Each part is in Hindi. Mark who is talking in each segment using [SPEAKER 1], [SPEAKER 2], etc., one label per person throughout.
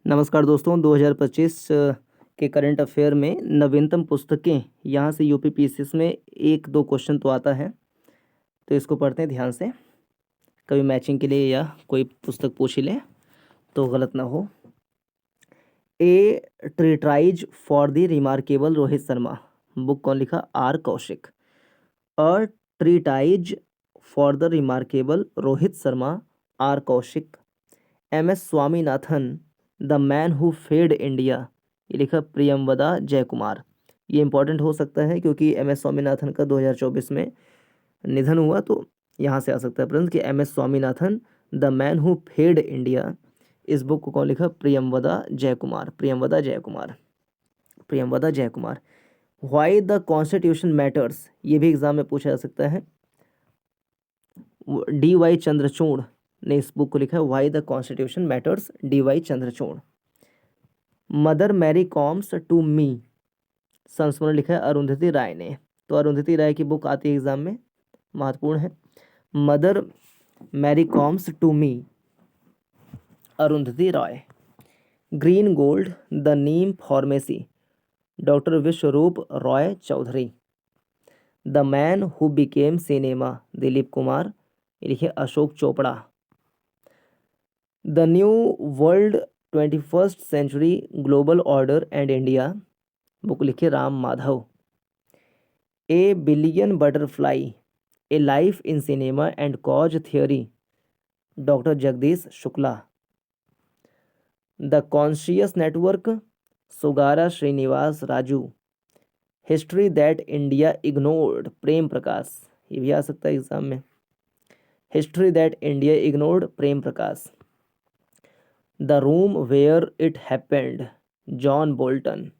[SPEAKER 1] नमस्कार दोस्तों, 2025 के करंट अफेयर में नवीनतम पुस्तकें यहाँ से यूपीपीसीएस में 1-2 क्वेश्चन तो आता है, तो इसको पढ़ते हैं ध्यान से। कभी मैचिंग के लिए या कोई पुस्तक पूछ ही ले तो गलत ना हो। A treatise for the remarkable Rohit Sharma, book कौन लिखा? R Kaushik. A treatise for the remarkable Rohit Sharma, R Kaushik. M S Swaminathan, the man who fed India, ये लिखा प्रियमवदा जयकुमार। ये इंपॉर्टेंट हो सकता है क्योंकि एम एस स्वामीनाथन का 2024 में निधन हुआ, तो यहाँ से आ सकता है प्रश्न कि M S Swaminathan, the man who fed India, इस बुक को कौन लिखा? Priyamvada Jaykumar, Priyamvada Jaykumar, Priyamvada Jaykumar. Why the constitution matters, ये भी एग्जाम में पूछा जा सकता है। डी वाई चंद्रचूड़ ने इस बुक को लिखा है, why the constitution matters, D Y Chandrachud. Mother Mary comes to me, संस्मरण लिखा है अरुंधति राय ने, तो अरुंधति राय की बुक आती है एग्जाम में, महत्वपूर्ण है। Mother Mary comes to me, Arundhati Roy. Green gold, the neem pharmacy, doctor Vishwaroop Roy Chowdhury. The man who became cinema, Dilip Kumar, ये लिखे Ashok Chopra. The new world 21st century global order and India, book लिखे Ram Madhav. A billion butterfly, a life in cinema and cause theory, doctor Jagdish Shukla. The conscious network, Sugata Srinivas Raju. History that India ignored, Prem Prakash, ये भी आ सकता है एग्जाम में। History that India ignored, Prem Prakash. The room where it happened, John Bolton.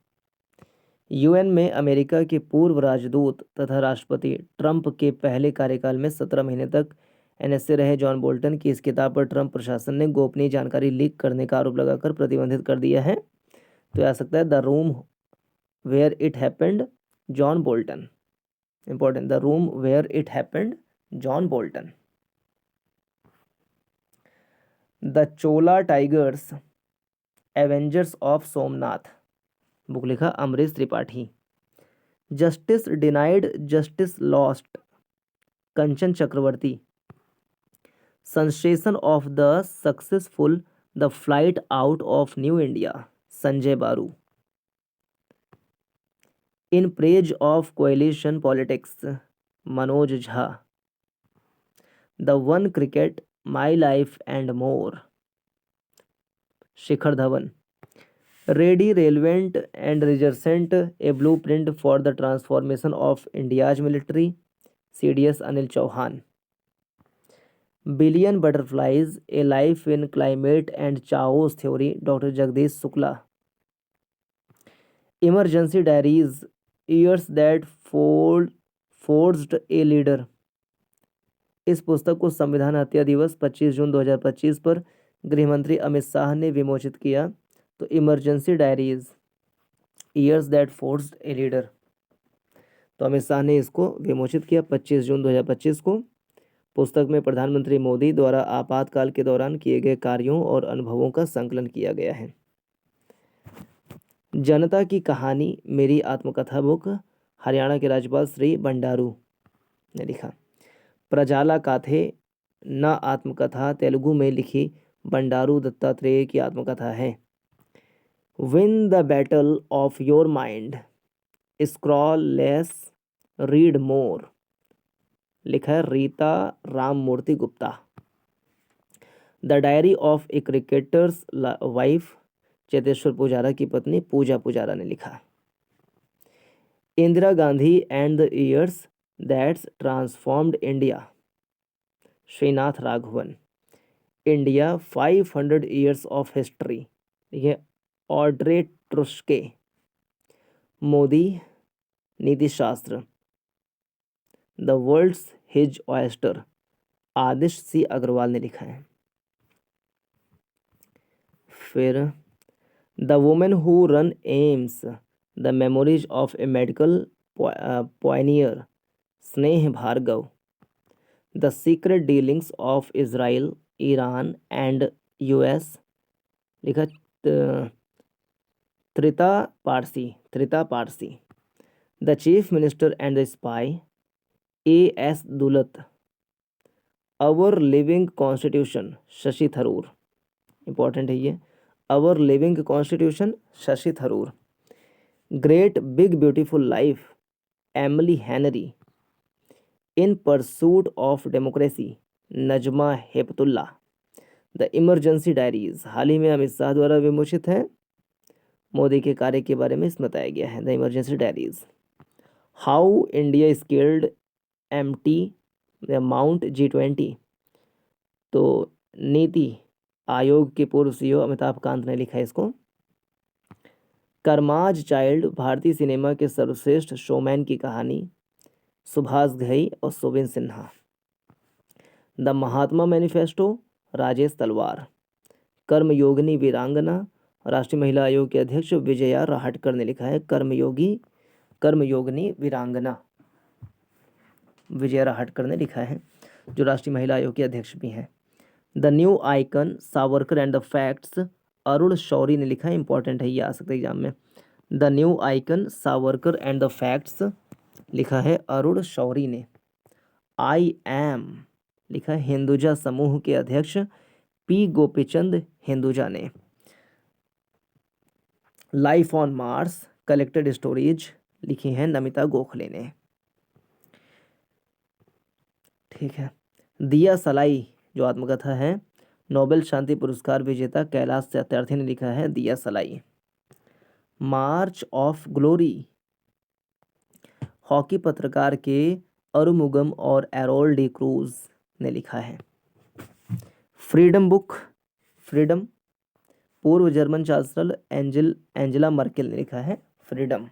[SPEAKER 1] UN में अमेरिका के पूर्व राजदूत तथा राष्ट्रपति ट्रंप के पहले कार्यकाल में 17 महीने तक एनएसए रहे जॉन बोल्टन की इस किताब पर ट्रंप प्रशासन ने गोपनीय जानकारी लीक करने का आरोप लगाकर प्रतिबंधित कर दिया है, तो आ सकता है the room where it happened, John Bolton. Important, the room where it happened, John Bolton. The Chola tigers, avengers of Somnath, book लिखा Amrish Tripathi. Justice denied justice lost, Kanchan Chakraborty. Sensation of the successful, the flight out of new India, Sanjaya Baru. In praise of coalition politics, Manoj Jha. The one cricket, my life and more, Shikhar Dhawan. Ready relevant and resurgent, a blue print for the transformation of India's military, CDS Anil Chauhan. Billion butterflies, a life in climate and chaos theory, doctor Jagdish Shukla. Emergency diaries, years that forged a leader, इस पुस्तक को संविधान हत्या दिवस 25 जून 2025 पर गृहमंत्री अमित शाह ने विमोचित किया, तो emergency diaries, years that forged a leader, तो अमित शाह ने इसको विमोचित किया 25 जून 2025 को। पुस्तक में प्रधानमंत्री मोदी द्वारा आपातकाल के दौरान किए गए कार्यों और अनुभवों का संकलन किया गया है। जनता की कहानी, मेरी आत्मकथा बुक, हरियाणा के राज्यपाल श्री बंडारू ने लिखा। प्रजाला काथे, न आत्मकथा, तेलुगु में लिखी बंडारू दत्तात्रेय की आत्मकथा है। Win the battle of your mind, scroll less, read more, लिखा है Rita Ramamurthy Gupta. The diary of a cricketer's wife, Cheteshwar Pujara की पत्नी पूजा पुजारा ने लिखा। Indira Gandhi and the years that's transformed India, Srinath Raghavan. India 500 years of history, ये Audrey Truschke. Modi Niti Shastra, the world's his oyster, Adish C Agarwal ने लिखा है। फिर the women who run AIIMS, the memories of a medical pioneer, Sneh Bhargava. The secret dealings of Israel, Iran and US, लिखा Trita Parsi. The chief minister and the spy A.S. Dulat. Our living constitution Shashi Tharoor. Important है ये, our living constitution Shashi Tharoor. Great big beautiful life Emily Henry. In pursuit of democracy Najma Heptulla. The emergency diaries हाल ही में अमित शाह द्वारा विमोचित है, मोदी के कार्य के बारे में इसमें बताया गया है। The emergency diaries. How India scaled MT mount G20। तो नीति आयोग के पूर्व CEO अमिताभ कांत ने लिखा है इसको। करमाज चाइल्ड भारतीय सिनेमा के सर्वश्रेष्ठ शोमैन की कहानी सुभाष घई और Subin Sinha. The Mahatma manifesto Rajesh तलवार। कर्मयोगिनी वीरांगना राष्ट्रीय महिला आयोग के अध्यक्ष विजया राहटकर ने लिखा है। कर्मयोगिनी वीरांगना विजया राहटकर ने लिखा है, जो राष्ट्रीय महिला आयोग के अध्यक्ष भी हैं। The new icon Savarkar and the facts Arun Shourie ने लिखा है। इंपॉर्टेंट है, ये आ सकता है एग्जाम में। The new icon Savarkar and the facts लिखा है अरुण शौरी ने। आई एम लिखा है हिंदुजा समूह के अध्यक्ष P गोपीचंद हिंदुजा ने। Life on Mars collected stories लिखी हैं नमिता गोखले ने। ठीक है। दिया सलाई जो आत्मकथा है नोबेल शांति पुरस्कार विजेता कैलाश सत्यार्थी ने लिखा है दिया सलाई। मार्च ऑफ ग्लोरी हॉकी पत्रकार के अरुमुगम और एरोल डी क्रूज ने लिखा है। फ्रीडम बुक फ्रीडम पूर्व जर्मन चांसलर एंजेला मर्केल ने लिखा है फ्रीडम।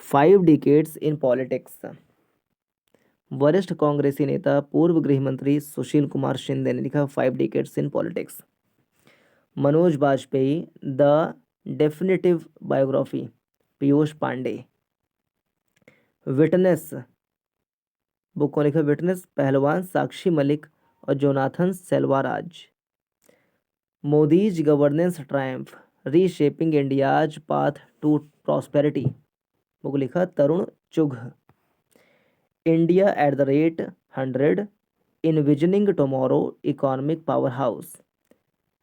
[SPEAKER 1] 5 डिकेड्स इन पॉलिटिक्स वरिष्ठ कांग्रेसी नेता पूर्व गृह मंत्री सुशील कुमार शिंदे ने लिखा 5 decades in politics. Manoj Bajpayee the definitive biography Piyush Pandey. Witness book को लिखा विटनेस पहलवान साक्षी मलिक और Jonathan Selvaraj. Modi's governance triumph reshaping India's path to prosperity book लिखा Tarun Chugh. India at the rate 100 envisioning tomorrow economic powerhouse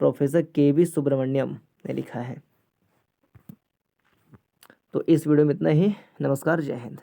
[SPEAKER 1] professor KV Subramanian ने लिखा है। तो इस वीडियो में इतना ही। नमस्कार, जय हिंद।